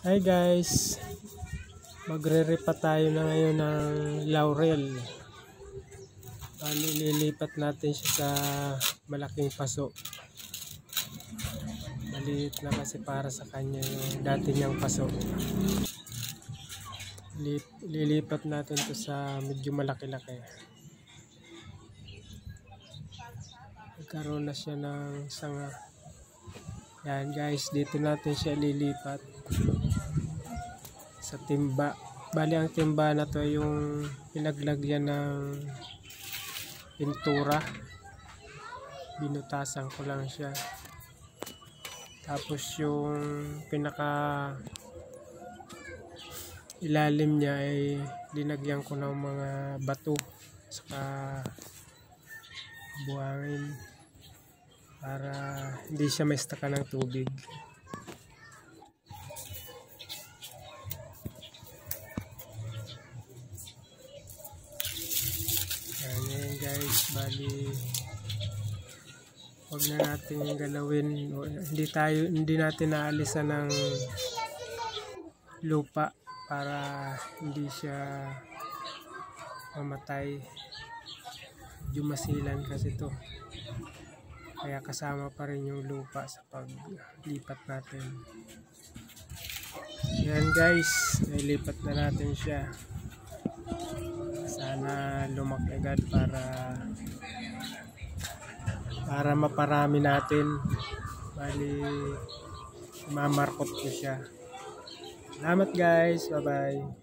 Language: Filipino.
Hi guys, magre-repa tayo na ngayon ng laurel. Lilipat natin siya sa malaking paso. Maliit na kasi para sa kanya yung dati niyang paso. Lilipat natin to sa medyo malaki-laki. Nagkaroon na siya ng sanga. Yan guys, dito natin siya lilipat sa timba. Bali ang timba na to yung pinaglagyan ng pintura. Binutasan ko lang siya. Tapos yung pinaka ilalim niya ay linagyan ko ng mga bato saka buhangin para hindi siya maistakan ng tubig. Ayan guys, bali huwag na natin galawin, hindi natin naalisan ng lupa para hindi siya mamatay. Medyo masilan kasi to, kaya kasama pa rin yung lupa sa paglipat natin. Yan guys, nilipat na natin siya. Sana lumaki agad para maparami natin. Bali mamarkot ko siya. Salamat guys, bye bye.